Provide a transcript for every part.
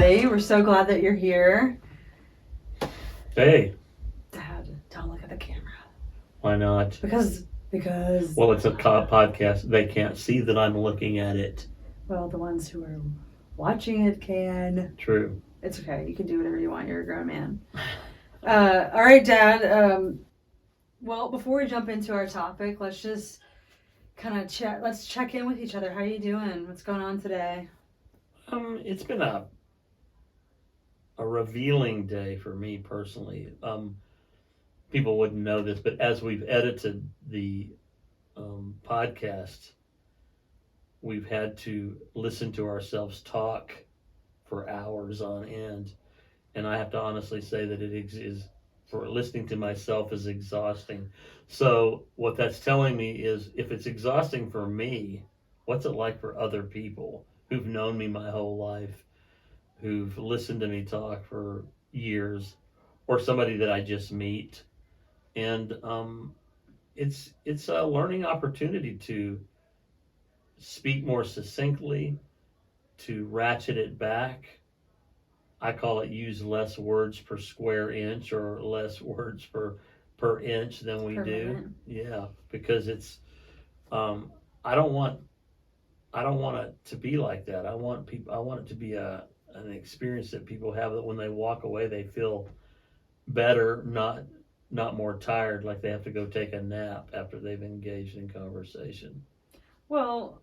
everybody. We're so glad that you're here. Hey. Dad, don't look at the camera. Why not? Because. Well, it's a podcast. They can't see that I'm looking at it. Well, the ones who are watching it can. True. It's okay. You can do whatever you want. You're a grown man. All right, Dad. Well, before we jump into our topic, let's just kind of chat. Let's check in with each other. How are you doing? What's going on today? It's been a revealing day for me personally. People wouldn't know this, but as we've edited the podcast, we've had to listen to ourselves talk for hours on end, and I have to honestly say that it is for listening to myself is exhausting. So what that's telling me is, if it's exhausting for me, what's it like for other people who've known me my whole life, who've listened to me talk for years, or somebody that I just meet? And it's a learning opportunity to speak more succinctly, to ratchet it back. I call it use less words per square inch, or less words per inch than we do. Minute. Yeah, because it's I don't want it to be like that. I want it to be an experience that people have, that when they walk away they feel better, not more tired, like they have to go take a nap after they've engaged in conversation. Well,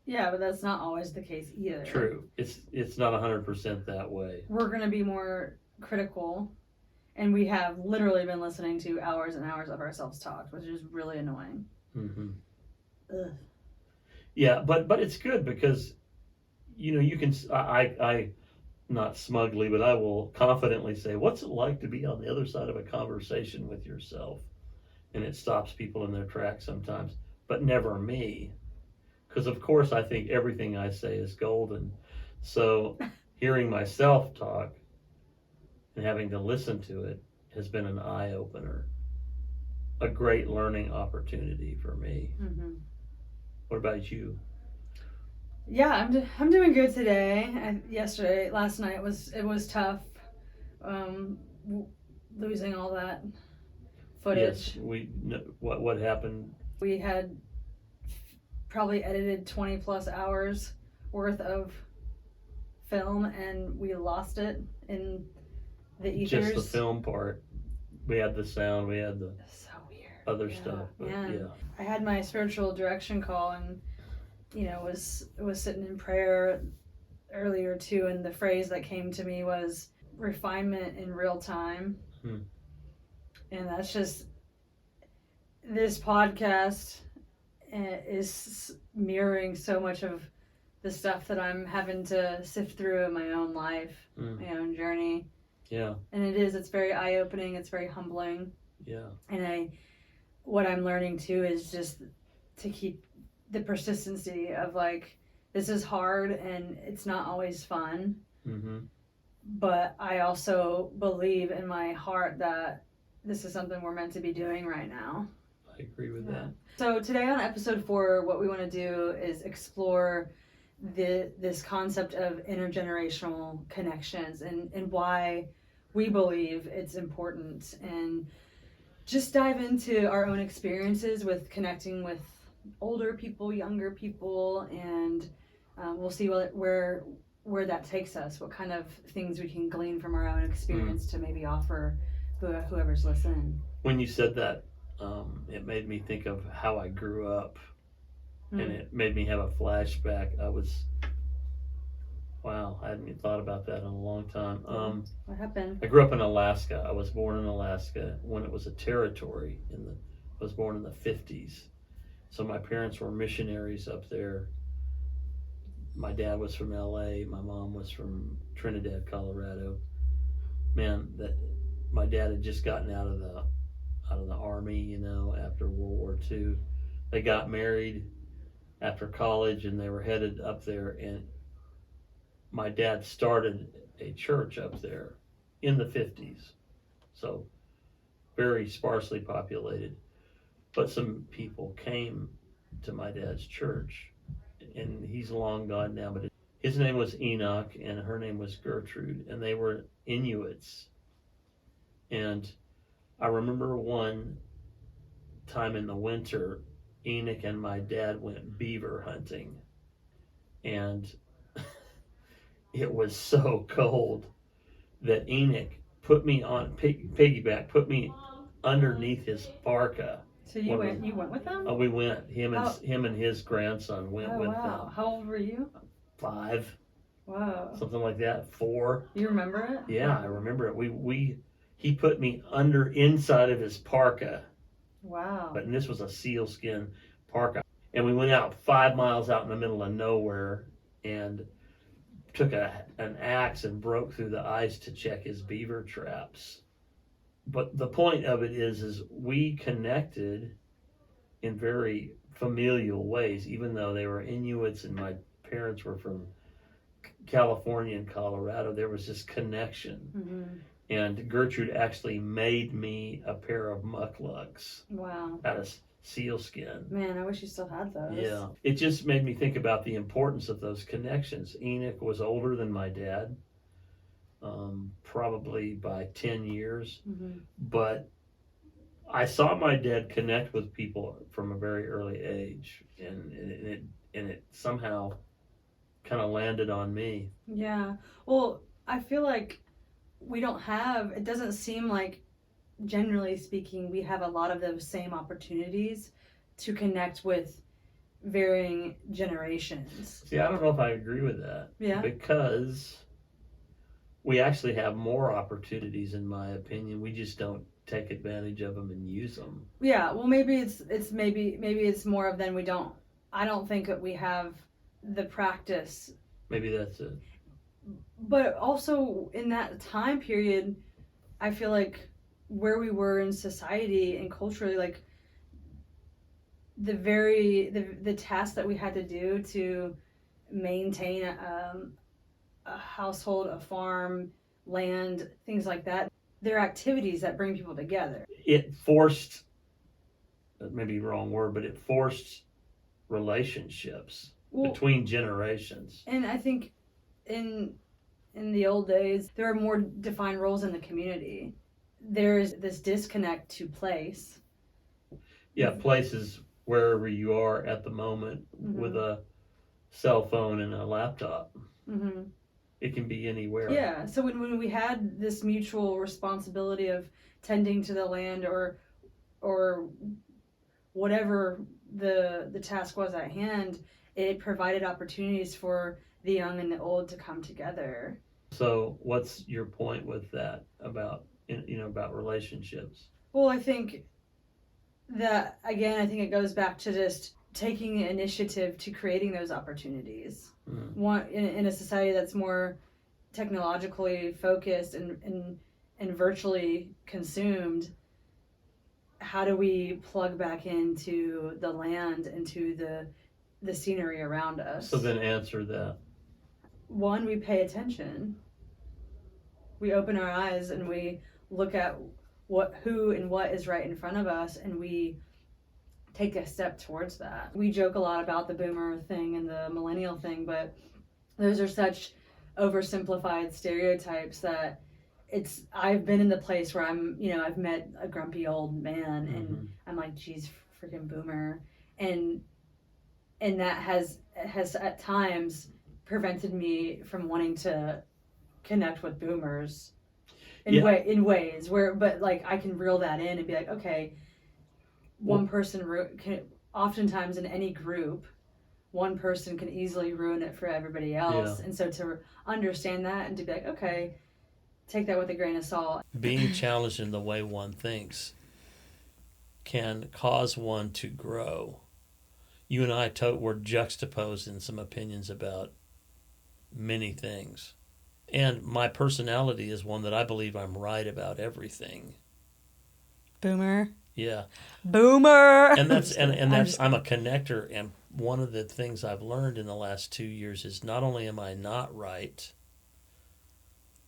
yeah, but that's not always the case either. True. It's not 100% that way. We're going to be more critical, and we have literally been listening to hours and hours of ourselves talk, which is really annoying. Mm-hmm. Ugh. Yeah, but it's good because, you can, I not smugly, but I will confidently say, what's it like to be on the other side of a conversation with yourself? And it stops people in their tracks sometimes, but never me. Because of course I think everything I say is golden. So hearing myself talk and having to listen to it has been an eye-opener, a great learning opportunity for me. Mm-hmm. What about you? Yeah, I'm doing good today. Last night it was tough, losing all that footage. Yes, what happened? We had probably edited 20 plus hours worth of film, and we lost it in the ethers. Just the film part. We had the sound, we had the So weird. other stuff. But yeah. I had my spiritual direction call, and was sitting in prayer earlier too, and the phrase that came to me was refinement in real time. And that's just, this podcast is mirroring so much of the stuff that I'm having to sift through in my own life, my own journey. Yeah. And it's very eye-opening, it's very humbling. Yeah. And what I'm learning too is just to keep the persistency of, like, this is hard and it's not always fun. Mm-hmm. But I also believe in my heart that this is something we're meant to be doing right now. I agree with that. So today on episode 4, what we want to do is explore this concept of intergenerational connections and why we believe it's important, and just dive into our own experiences with connecting with older people, younger people, and we'll see where that takes us, what kind of things we can glean from our own experience to maybe offer whoever's listening. When you said that, it made me think of how I grew up, and it made me have a flashback. I hadn't even thought about that in a long time. What happened? I grew up in Alaska. I was born in Alaska when it was a territory. I was born in the 50s. So my parents were missionaries up there. My dad was from LA. My mom was from Trinidad, Colorado. Man, my dad had just gotten out of the army, after World War II. They got married after college, and they were headed up there, and my dad started a church up there in the 50s. So very sparsely populated. But some people came to my dad's church, and he's long gone now, but his name was Enoch and her name was Gertrude, and they were Inuits. And I remember one time in the winter, Enoch and my dad went beaver hunting, and it was so cold that Enoch put me on piggyback, put me underneath his parka. So you went with them? Oh, we went. Him and his grandson went with them. Wow. How old were you? 5. Wow. Something like that. 4. You remember it? Yeah, I remember it. He put me inside of his parka. Wow. But this was a sealskin parka. And we went out 5 miles out in the middle of nowhere and took an axe and broke through the ice to check his beaver traps. But the point of it is we connected in very familial ways, even though they were Inuits and my parents were from California and Colorado. There was this connection. Mm-hmm. And Gertrude actually made me a pair of mucklucks. Wow. Out of sealskin. Man, I wish you still had those. Yeah. It just made me think about the importance of those connections. Enoch was older than my dad, probably by 10 years. Mm-hmm. But I saw my dad connect with people from a very early age, and it somehow kind of landed on me. Yeah. Well, I feel like it doesn't seem like, generally speaking, we have a lot of those same opportunities to connect with varying generations. See, I don't know if I agree with that. Yeah. Because we actually have more opportunities, in my opinion. We just don't take advantage of them and use them. Yeah. Well, maybe it's more of then we don't. I don't think that we have the practice. Maybe that's it. But also in that time period, I feel like where we were in society and culturally, like the task that we had to do to maintain a household, a farm, land, things like that, they're activities that bring people together. It forced, maybe wrong word, but it forced relationships between generations. And I think in the old days, there are more defined roles in the community. There's this disconnect to place. Yeah, places wherever you are at the moment. Mm-hmm. With a cell phone and a laptop. Mm-hmm. It can be anywhere. Yeah, so when we had this mutual responsibility of tending to the land or whatever the task was at hand, it provided opportunities for the young and the old to come together. So what's your point with that about relationships? Well, I think that, again, I think it goes back to just taking the initiative to creating those opportunities. Mm. In a society that's more technologically focused and virtually consumed, how do we plug back into the land, into the scenery around us? So then answer that. 1, we pay attention. We open our eyes and we look at who and what is right in front of us, and we take a step towards that. We joke a lot about the boomer thing and the millennial thing, but those are such oversimplified stereotypes that I've been in the place where I've met a grumpy old man, and mm-hmm. I'm like, geez, freaking boomer. And that has at times prevented me from wanting to connect with boomers in ways where, but like I can reel that in and be like, okay, one person can, oftentimes in any group, one person can easily ruin it for everybody else. Yeah. And so to understand that and to be like, okay, take that with a grain of salt. Being challenged in the way one thinks can cause one to grow. You and I were juxtaposed in some opinions about many things. And my personality is one that I believe I'm right about everything. Boomer. Yeah. Boomer. And I'm a connector, and one of the things I've learned in the last 2 years is not only am I not right,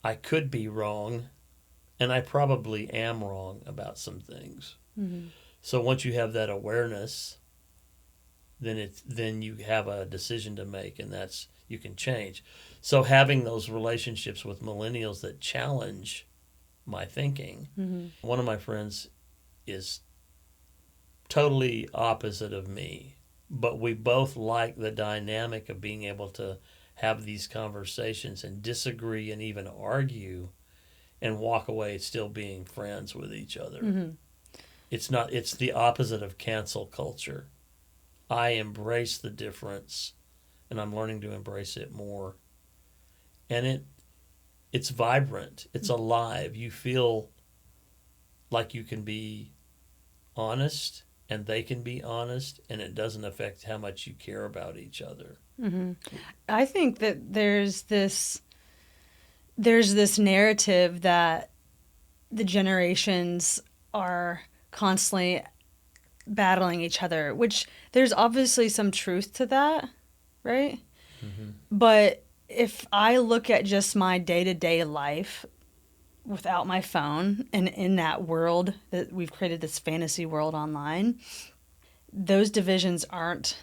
I could be wrong, and I probably am wrong about some things. Mm-hmm. So once you have that awareness, then you have a decision to make, and that's you can change. So having those relationships with millennials that challenge my thinking. One of my friends is totally opposite of me, but we both like the dynamic of being able to have these conversations and disagree and even argue and walk away still being friends with each other. It's the opposite of cancel culture. I embrace the difference, and I'm learning to embrace it more. And it's vibrant. It's alive. You feel like you can be honest, and they can be honest, and it doesn't affect how much you care about each other. I think that there's this narrative that the generations are constantly battling each other, which there's obviously some truth to that, right? But if I look at just my day-to-day life without my phone and in that world that we've created, this fantasy world online, those divisions aren't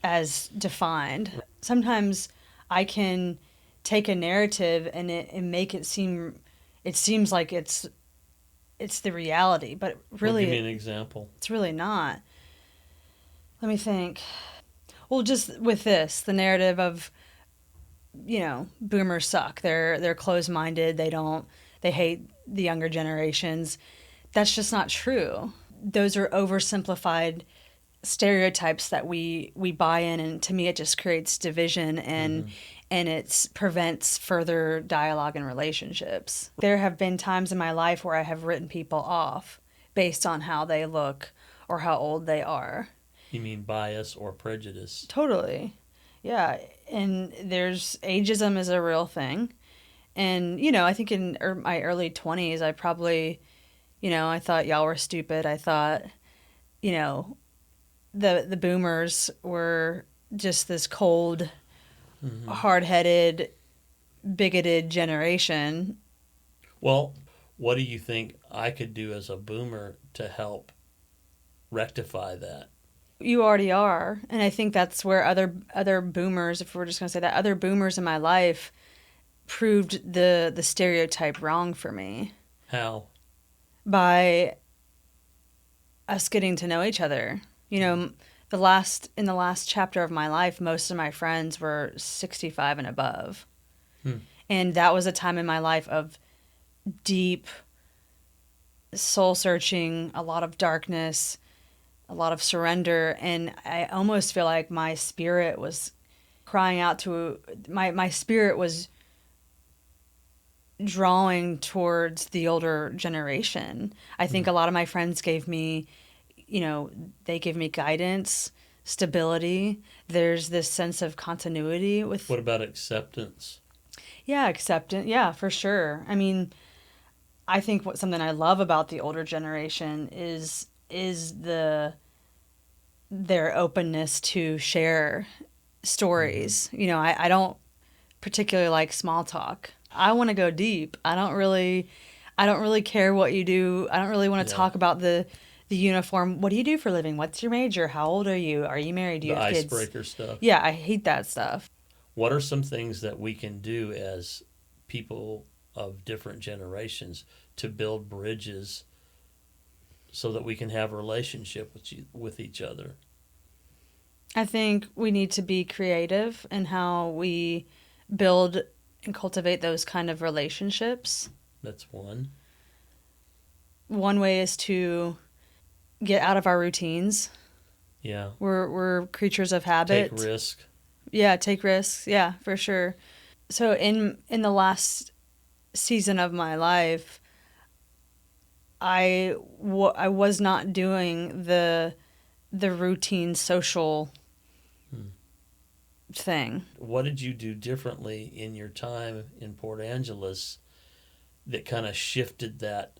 as defined. Sometimes I can take a narrative and make it seems like it's the reality, but really, Give me an example. it's really not. Let me think. Well, just with this, the narrative of, boomers suck. They're closed-minded. They hate the younger generations. That's just not true. Those are oversimplified stereotypes that we buy in, and to me it just creates division and it prevents further dialogue and relationships. There have been times in my life where I have written people off based on how they look or how old they are. You mean bias or prejudice? Totally. Yeah. And there's ageism is a real thing. And, I think in my early 20s, I probably, I thought y'all were stupid. I thought, the boomers were just this cold, hard-headed, bigoted generation. Well, what do you think I could do as a boomer to help rectify that? You already are. And I think that's where other boomers, if we're just going to say that, other boomers in my life proved the stereotype wrong for me. How? By us getting to know each other. In the last chapter of my life, most of my friends were 65 and above. And that was a time in my life of deep soul searching, a lot of darkness, a lot of surrender, and I almost feel like my spirit was crying out to my spirit was drawing towards the older generation. I think a lot of my friends gave me, they give me guidance, stability. There's this sense of continuity with. What about acceptance? Yeah, acceptance. Yeah, for sure. I mean, I think something I love about the older generation is their openness to share stories. I don't particularly like small talk. I want to go deep. I don't really care what you do. I don't really want to talk about the uniform. What do you do for a living? What's your major? How old are you? Are you married? Do you have kids? The icebreaker stuff. Yeah, I hate that stuff. What are some things that we can do as people of different generations to build bridges so that we can have a relationship with each other? I think we need to be creative in how we build and cultivate those kind of relationships. That's one. One way is to get out of our routines. Yeah. We're creatures of habit. Take risk. Yeah, take risks. Yeah, for sure. So in the last season of my life, I was not doing the routine social thing. What did you do differently in your time in Port Angeles that kind of shifted that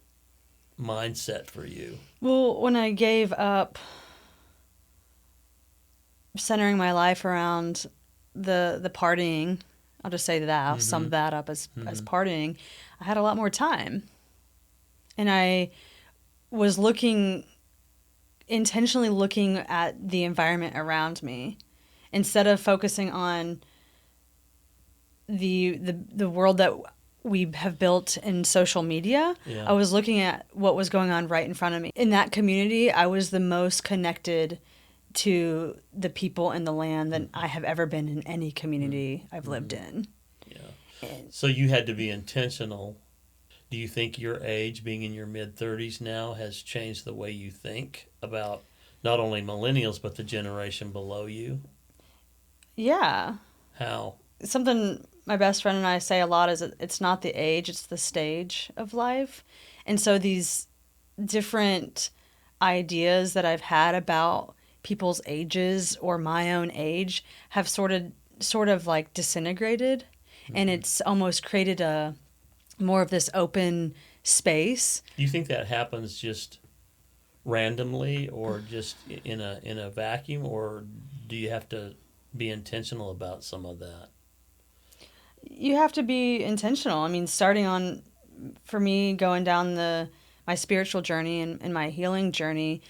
mindset for you? Well, when I gave up centering my life around the partying, I'll just say that I'll sum that up as partying, I had a lot more time. And I was intentionally looking at the environment around me instead of focusing on the world that we have built in social media. Yeah. I was looking at what was going on right in front of me. In that community, I was the most connected to the people in the land than I have ever been in any community I've lived in. Yeah. So you had to be intentional. Do you think your age, being in your mid-30s now, has changed the way you think about not only millennials, but the generation below you? Yeah. How? Something my best friend and I say a lot is it's not the age, it's the stage of life. And so these different ideas that I've had about people's ages or my own age have sort of like disintegrated, and it's almost created a more of this open space. Do you think that happens just randomly or just in a vacuum, or do you have to be intentional about some of that? You have to be intentional. I mean, starting on, for me, going down my spiritual journey and my healing journey,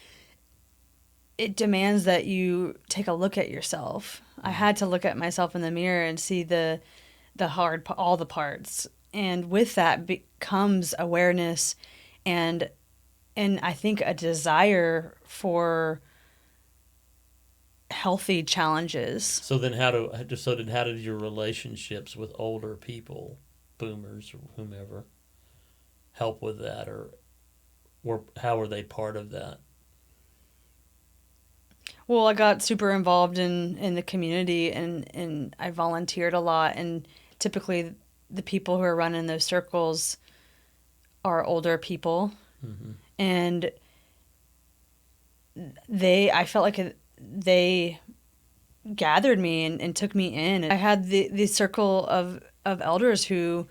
it demands that you take a look at yourself. I had to look at myself in the mirror and see the all the parts, and with that comes awareness and I think a desire for healthy challenges. So then how did your relationships with older people, boomers or whomever, help with that, or how were they part of that? Well, I got super involved in the community, and I volunteered a lot, and typically the people who are running those circles are older people. Mm-hmm. And I felt like they gathered me and took me in. I had the circle of elders who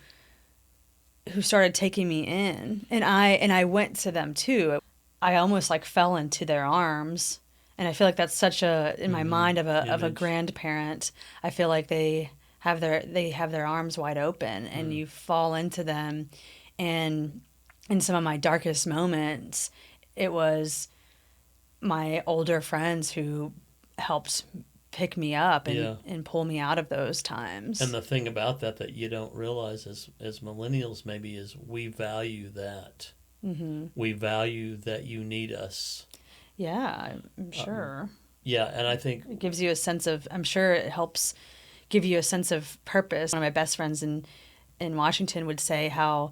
started taking me in, and I went to them too. I almost like fell into their arms, and I feel like that's such in my mind of a grandparent. I feel like they have their arms wide open, and you fall into them. And in some of my darkest moments, it was my older friends who helped pick me up and pull me out of those times. And the thing about that you don't realize as millennials maybe is we value that. Mm-hmm. We value that you need us. Yeah, I'm sure. Yeah, and I think it gives you a sense of, I'm sure it helps give you a sense of purpose. One of my best friends in Washington would say how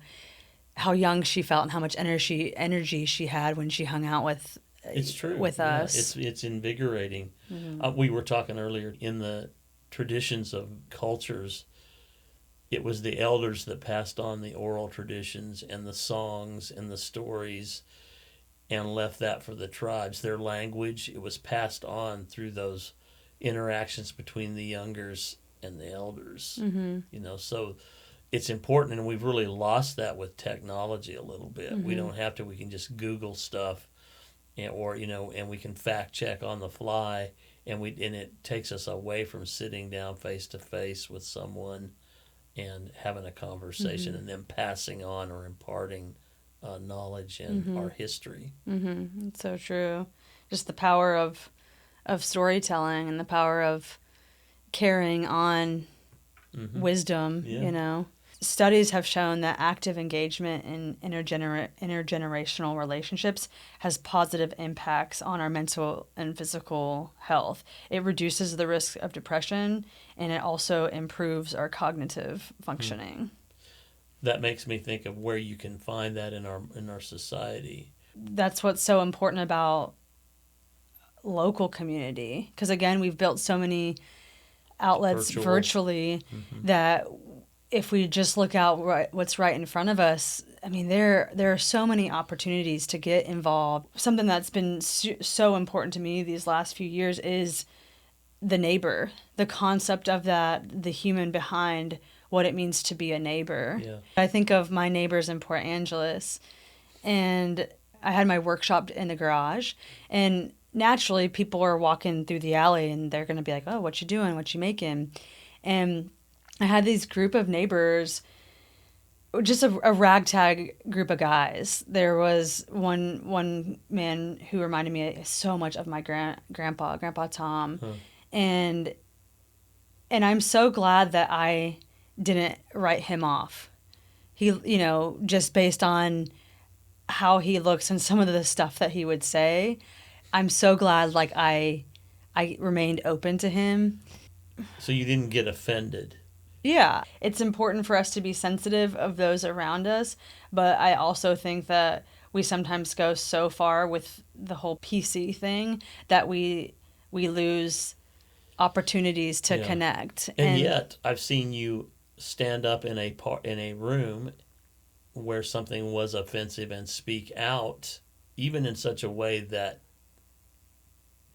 young she felt and how much energy she had when she hung out with it's true. With us. It's invigorating. Mm-hmm. We were talking earlier in the traditions of cultures, it was the elders that passed on the oral traditions and the songs and the stories and left that for the tribes. Their language, it was passed on through those interactions between the youngers and the elders. Mm-hmm. So it's important, and we've really lost that with technology a little bit. Mm-hmm. We don't have to. We can just Google stuff, and we can fact check on the fly, and it takes us away from sitting down face to face with someone and having a conversation, mm-hmm. and then passing on or imparting knowledge and mm-hmm. our history. Mm-hmm. It's so true. Just the power of storytelling and the power of carrying on mm-hmm. wisdom. Yeah. Studies have shown that active engagement in intergenerational relationships has positive impacts on our mental and physical health. It reduces the risk of depression, and it also improves our cognitive functioning. That makes me think of where you can find that in our society. That's what's so important about local community, because again, we've built so many outlets virtually mm-hmm. that if we just look out what's right in front of us, I mean, there are so many opportunities to get involved. Something that's been so important to me these last few years is the neighbor, the concept of that, the human behind what it means to be a neighbor. Yeah. I think of my neighbors in Port Angeles, and I had my workshop in the garage, and naturally people are walking through the alley and they're going to be like, oh, what you doing? What you making? And I had these group of neighbors, just a ragtag group of guys. There was one man who reminded me so much of my Grandpa Tom. Huh. And I'm so glad that I didn't write him off. He, just based on how he looks and some of the stuff that he would say, I'm so glad like I remained open to him. So you didn't get offended. Yeah, it's important for us to be sensitive of those around us, but I also think that we sometimes go so far with the whole PC thing that we lose opportunities to Yeah. connect. And yet, I've seen you stand up in a room where something was offensive and speak out, even in such a way that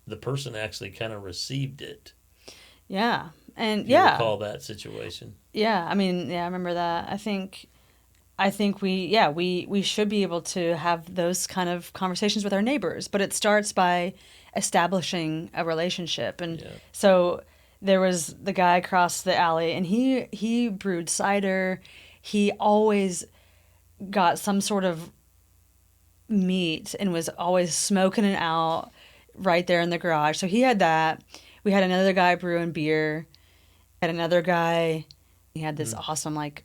the person actually kind of received it. Yeah. And Do you recall that situation? Yeah, I mean, yeah, I remember that. I think we should be able to have those kind of conversations with our neighbors, but it starts by establishing a relationship. And Yeah. so there was the guy across the alley, and he brewed cider. He always got some sort of meat and was always smoking it out right there in the garage. So he had that. We had another guy brewing beer. Had another guy. He had this awesome like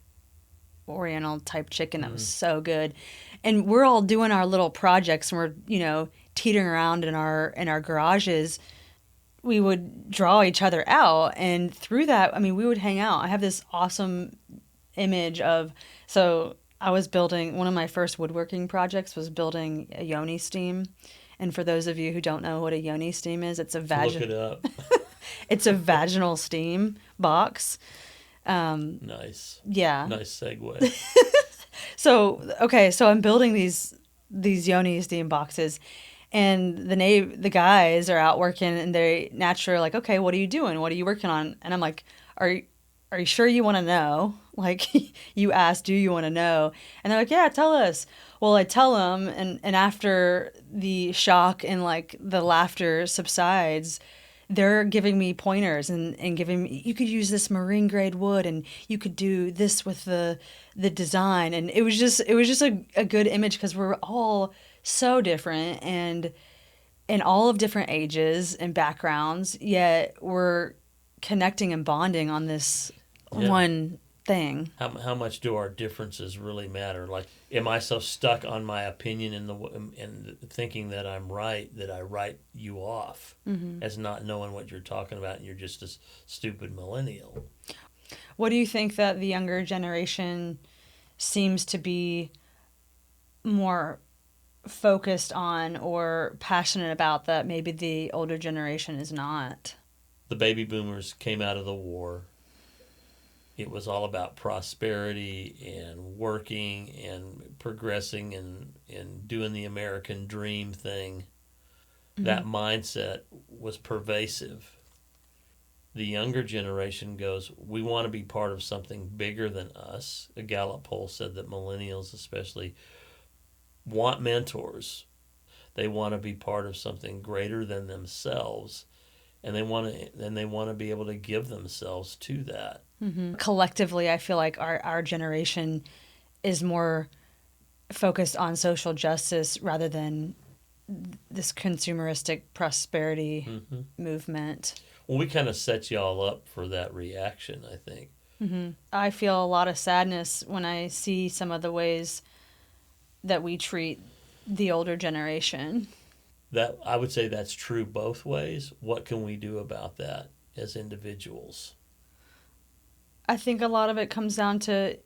Oriental type chicken that was so good. And we're all doing our little projects and we're, teetering around in our garages. We would draw each other out, and through that, I mean, we would hang out. I have this awesome image of, so I was building, one of my first woodworking projects was building a yoni steam. And for those of you who don't know what a yoni steam is, it's a Look it up. it's a vaginal steam box. Nice. Yeah. Nice segue. So I'm building these yoni steam boxes, and the guys are out working, and they naturally are like, okay, what are you doing? What are you working on? And I'm like, are you sure you want to know? Like, you asked, do you want to know? And they're like, yeah, tell us. Well, I tell them, and after the shock and like the laughter subsides, they're giving me pointers and giving me, you could use this marine grade wood and you could do this with the design. And it was just a good image because we're all so different and in all of different ages and backgrounds, yet we're connecting and bonding on this one thing. How much do our differences really matter? Like, am I so stuck on my opinion and thinking that I'm right that I write you off as not knowing what you're talking about and you're just a stupid millennial? What do you think that the younger generation seems to be more focused on or passionate about that maybe the older generation is not? The baby boomers came out of the war. It was all about prosperity and working and progressing and doing the American dream thing. That mindset was pervasive. The younger generation goes, we want to be part of something bigger than us. A Gallup poll said that millennials especially want mentors. They want to be part of something greater than themselves, and they want to be able to give themselves to that. Collectively, I feel like our generation is more focused on social justice rather than this consumeristic prosperity movement. Well, we kind of set y'all up for that reaction, I think. I feel a lot of sadness when I see some of the ways that we treat the older generation. That I would say that's true both ways. What can we do about that as individuals? I think a lot of it comes down to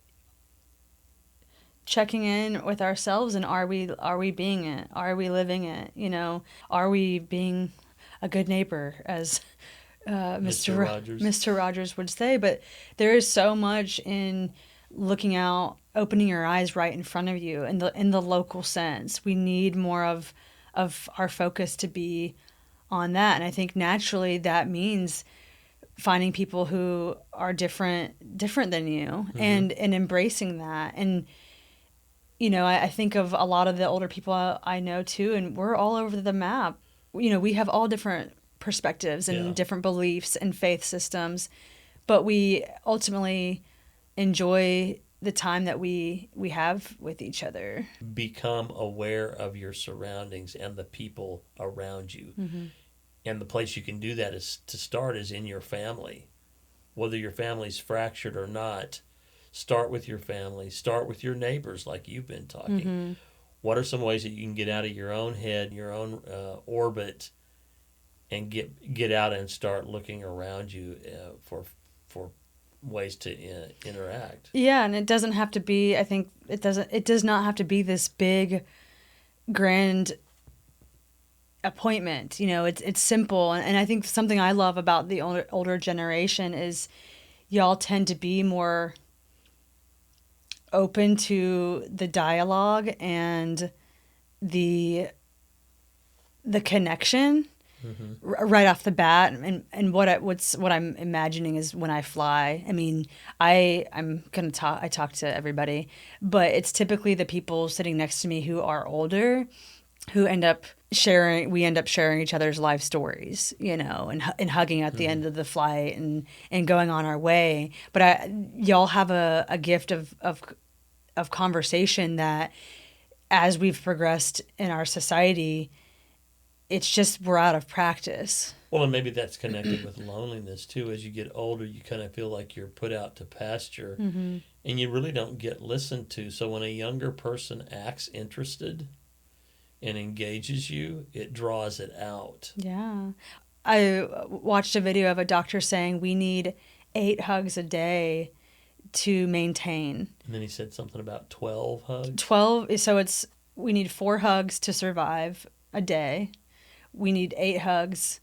checking in with ourselves and are we being it? Are we living it? Are we being a good neighbor, as Mr. Rogers would say? But there is so much in looking out, opening your eyes right in front of you in the local sense. We need more of our focus to be on that. And I think naturally that means finding people who are different than you and embracing that. And I think of a lot of the older people I know too, and we're all over the map. We have all different perspectives and different beliefs and faith systems, but we ultimately enjoy the time that we have with each other. Become aware of your surroundings and the people around you. And the place you can do that is in your family. whether your family's fractured or not. Start with your family. Start with your neighbors, like you've been talking. Mm-hmm. What are some ways that you can get out of your own head, your own orbit, and get out and start looking around you for ways to interact? Yeah, and it doesn't have to be. I think it does not have to be this big, grand appointment. It's simple, and I think something I love about the older generation is y'all tend to be more open to the dialogue and the connection right off the bat. And what I'm imagining is when I fly. I mean, I talk to everybody, but it's typically the people sitting next to me who are older, who we end up sharing each other's life stories, and hugging at the end of the flight and going on our way. But y'all have a gift of conversation that, as we've progressed in our society, it's just we're out of practice. Well, and maybe that's connected with loneliness too. As you get older, you kind of feel like you're put out to pasture, and you really don't get listened to. So when a younger person acts interested and engages you, it draws it out. Yeah. I watched a video of a doctor saying we need 8 hugs a day to maintain. And then he said something about 12 hugs. 12, so we need 4 hugs to survive a day. We need 8 hugs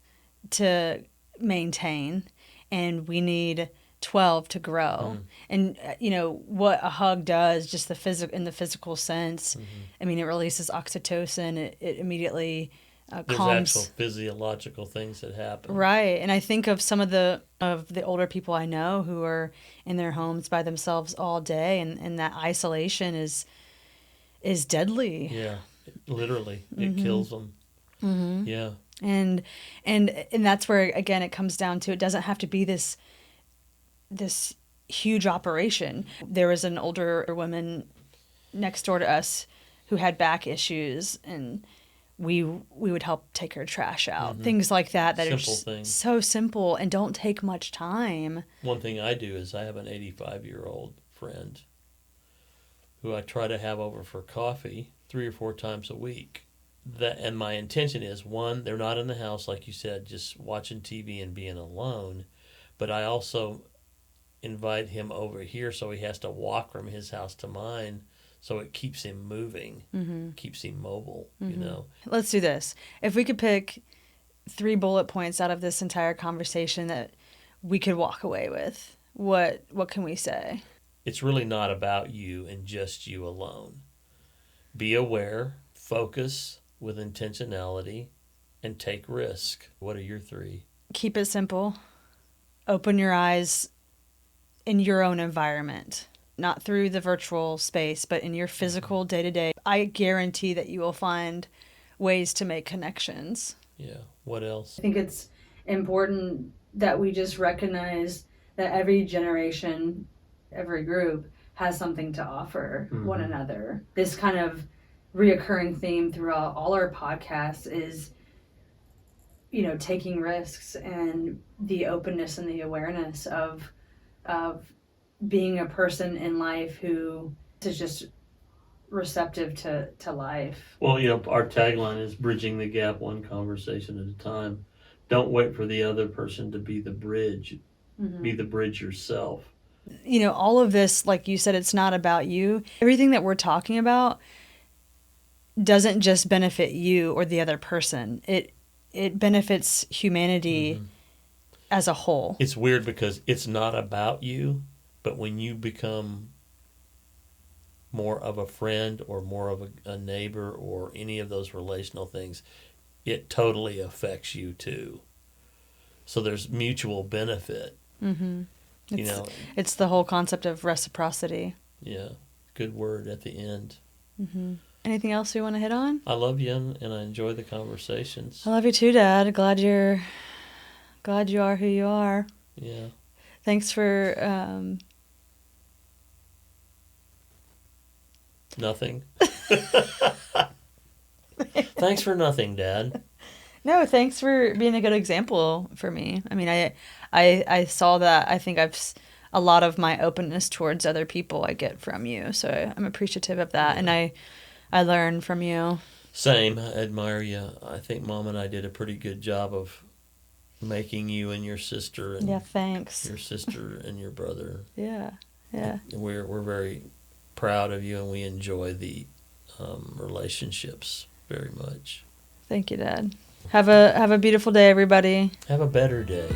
to maintain, and we need 12 to grow. And what a hug does, just in the physical sense. I mean, it releases oxytocin. It immediately There's calms. actual physiological things that happen. Right. And I think of some of the older people I know who are in their homes by themselves all day, and that isolation is deadly. Yeah, literally, it kills them. Yeah. And that's where, again, it comes down to, it doesn't have to be this huge operation. There was an older woman next door to us who had back issues, and we would help take her trash out. Things like that are just so simple and don't take much time. One thing I do is I have an 85-year-old friend who I try to have over for coffee 3 or 4 times a week. And my intention is, one, they're not in the house, like you said, just watching TV and being alone. But I also invite him over here, so he has to walk from his house to mine, so it keeps him moving, keeps him mobile, Let's do this. If we could pick 3 bullet points out of this entire conversation that we could walk away with, what can we say? It's really not about you and just you alone. Be aware, focus with intentionality, and take risk. What are your 3? Keep it simple. Open your eyes in your own environment, not through the virtual space, but in your physical day-to-day. I guarantee that you will find ways to make connections. Yeah. What else? I think it's important that we just recognize that every generation, every group has something to offer one another. This kind of reoccurring theme throughout all our podcasts is, taking risks and the openness and the awareness of being a person in life who is just receptive to life. Well, our tagline is bridging the gap one conversation at a time. Don't wait for the other person to be the bridge. Be the bridge yourself. All of this, like you said, it's not about you. Everything that we're talking about doesn't just benefit you or the other person. It benefits humanity as a whole. It's weird because it's not about you, but when you become more of a friend or more of a neighbor or any of those relational things, it totally affects you too. So there's mutual benefit. It's the whole concept of reciprocity. Yeah, good word at the end. Anything else you want to hit on? I love you, and I enjoy the conversations. I love you too, Dad. Glad you are who you are. Yeah. Thanks for Nothing. Thanks for nothing, Dad. No, thanks for being a good example for me. I mean, I saw that. I think a lot of my openness towards other people I get from you, so I'm appreciative of that, and I learn from you. Same. I admire you. I think Mom and I did a pretty good job of making you and your sister and Yeah, thanks. your sister and your brother. Yeah, yeah. And we're very proud of you, and we enjoy the relationships very much. Thank you, Dad. Have a beautiful day, everybody. Have a better day.